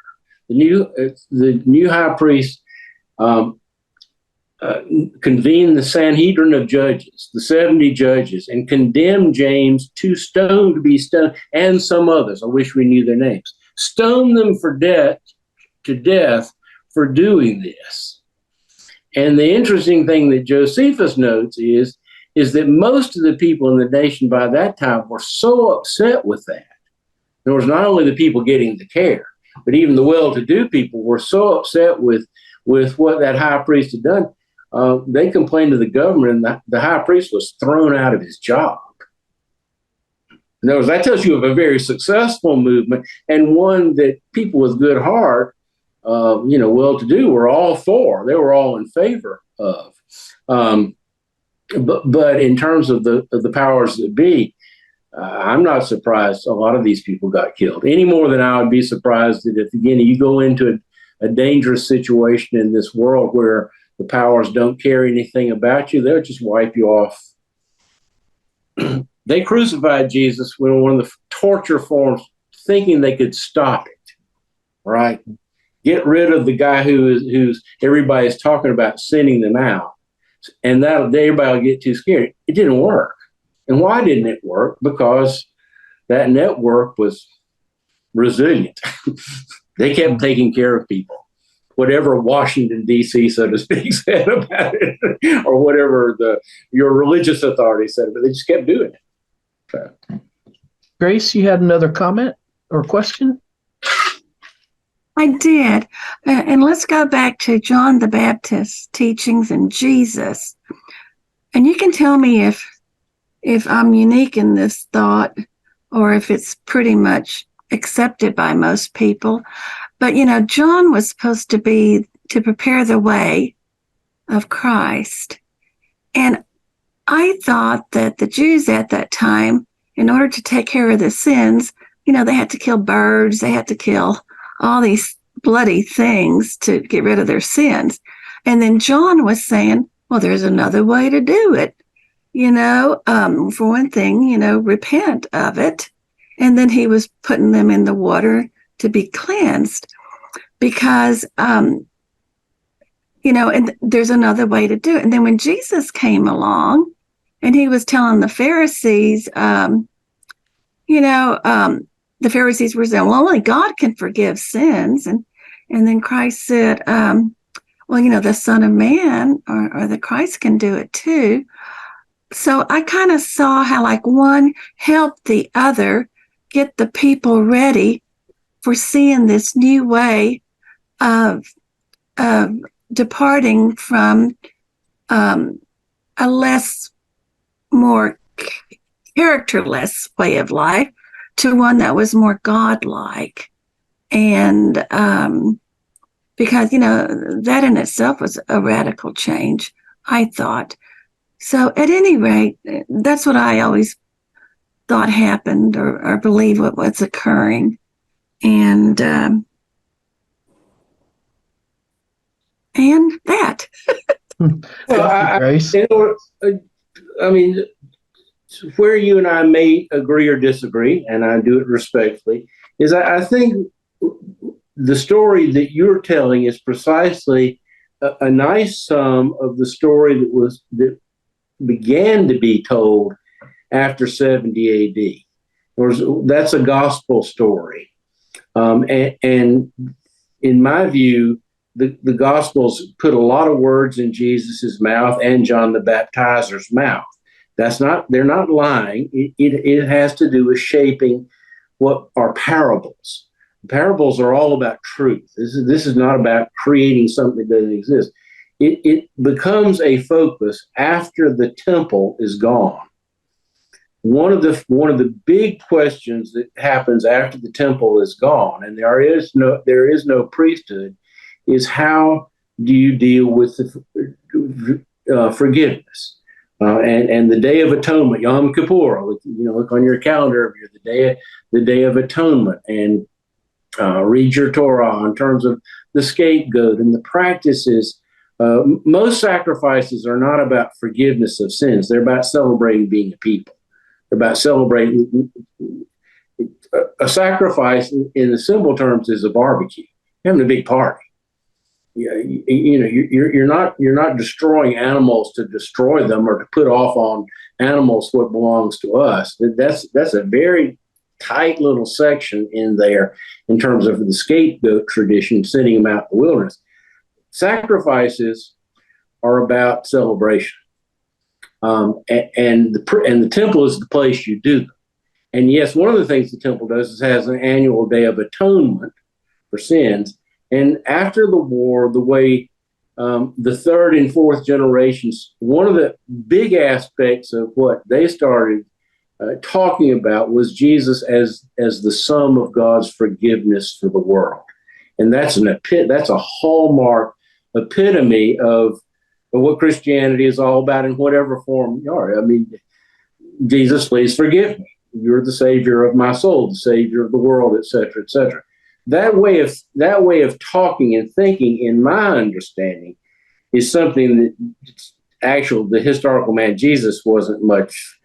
The new high priest convened the Sanhedrin of judges, the 70 judges, and condemned James to be stoned, and some others. I wish we knew their names. Stoned them to death for doing this. And the interesting thing that Josephus notes is that most of the people in the nation by that time were so upset with that. In other words, not only the people getting the care, but even the well-to-do people were so upset with what that high priest had done. They complained to the government, and the high priest was thrown out of his job. In other words, that tells you of a very successful movement, and one that people with good heart, well-to-do, were all for. They were all in favor of. But in terms of the powers that be, I'm not surprised a lot of these people got killed, any more than I would be surprised that if, again, you go into a dangerous situation in this world where the powers don't care anything about you, they'll just wipe you off. They crucified Jesus when one of the torture forms, thinking they could stop it, right? Get rid of the guy who's everybody's talking about sending them out, and everybody will get too scared. It didn't work. And why didn't it work? Because that network was resilient. They kept taking care of people, whatever Washington, D.C., so to speak, said about it, or whatever your religious authority said, but they just kept doing it. So. Grace, you had another comment or question? I did. And let's go back to John the Baptist's teachings and Jesus. And you can tell me if I'm unique in this thought or if it's pretty much accepted by most people. But, John was supposed to prepare the way of Christ. And I thought that the Jews at that time, in order to take care of the sins, they had to kill birds, they had to kill all these bloody things to get rid of their sins. And then John was saying, well, there's another way to do it. For one thing, repent of it. And then he was putting them in the water to be cleansed because, and there's another way to do it. And then when Jesus came along and he was telling the Pharisees, the Pharisees were saying, well, only God can forgive sins. And then Christ said, the Son of Man or the Christ can do it too. So I kind of saw how like one helped the other get the people ready for seeing this new way of departing from a more characterless way of life to one that was more godlike. And because, that in itself was a radical change, I thought. So at any rate, that's what I always thought happened or believe what was occurring. And that. Grace. Where you and I may agree or disagree, and I do it respectfully, is I think the story that you're telling is precisely a nice sum of the story that began to be told after 70 AD. That's a gospel story. And in my view, the Gospels put a lot of words in Jesus's mouth and John the Baptizer's mouth. They're not lying. It has to do with shaping what are parables. Parables are all about truth. This is not about creating something that doesn't exist. It becomes a focus after the temple is gone. One of the big questions that happens after the temple is gone, and there is no priesthood, is how do you deal with the forgiveness? And the Day of Atonement, Yom Kippur. Look on your calendar. The Day of Atonement, and read your Torah in terms of the scapegoat and the practices. Most sacrifices are not about forgiveness of sins. They're about celebrating being a people. They're about celebrating. A sacrifice, in the simple terms, is a barbecue. You're having a big party. You're not destroying animals to destroy them or to put off on animals what belongs to us. That's a very tight little section in there in terms of the scapegoat tradition, sending them out in the wilderness. Sacrifices are about celebration, and the temple is the place you do them. And yes, one of the things the temple does is has an annual Day of Atonement for sins. And after the war, the way the third and fourth generations, one of the big aspects of what they started talking about was Jesus as the sum of God's forgiveness for the world. And that's a hallmark epitome of what Christianity is all about in whatever form you are. Jesus, please forgive me. You're the Savior of my soul, the Savior of the world, etc., etc. That way of talking and thinking, in my understanding, is something that the historical man Jesus wasn't much.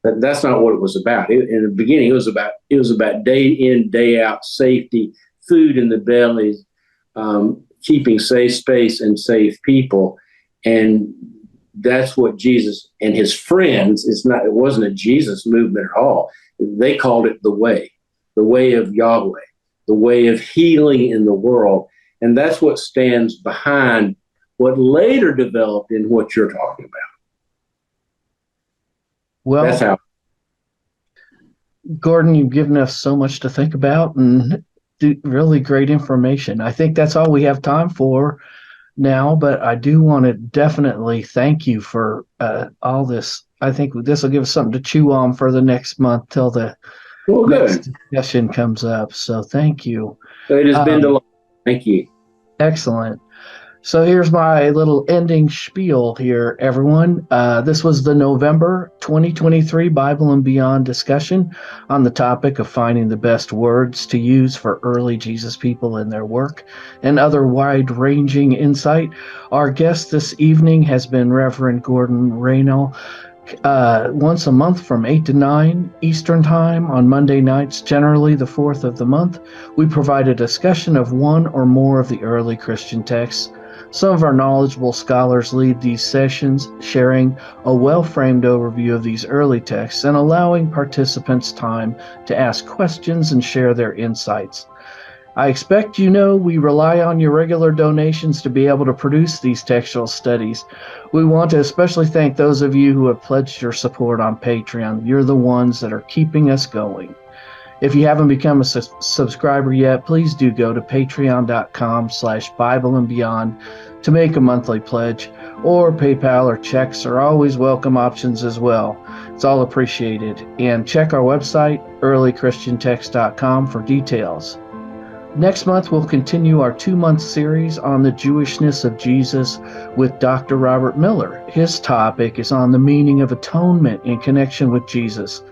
That's not what it was about. In the beginning, it was about day in, day out safety, food in the bellies, keeping safe space and safe people, and that's what Jesus and his friends. It wasn't a Jesus movement at all. They called it the way of Yahweh, the way of healing in the world, and that's what stands behind what later developed in what you're talking about. Well, that's how. Gordon, you've given us so much to think about and really great information. I think that's all we have time for now, but I do want to definitely thank you for all this. I think this will give us something to chew on for the next month till the next discussion comes up. So thank you. It has been delightful. Thank you. Excellent. So here's my little ending spiel here, everyone. This was the November 2023 Bible and Beyond discussion on the topic of finding the best words to use for early Jesus people in their work and other wide-ranging insight. Our guest this evening has been Reverend Gordon Raynal. Once a month from 8 to 9 Eastern Time on Monday nights, generally the 4th of the month, we provide a discussion of one or more of the early Christian texts. Some of our knowledgeable scholars lead these sessions, sharing a well-framed overview of these early texts and allowing participants time to ask questions and share their insights. I expect you know we rely on your regular donations to be able to produce these textual studies. We want to especially thank those of you who have pledged your support on Patreon. You're the ones that are keeping us going. If you haven't become a subscriber yet, please do go to patreon.com/Bible and Beyond to make a monthly pledge, or PayPal or checks are always welcome options as well. It's all appreciated. And check our website, earlychristiantext.com, for details. Next month, we'll continue our 2-month series on the Jewishness of Jesus with Dr. Robert Miller. His topic is on the meaning of atonement in connection with Jesus.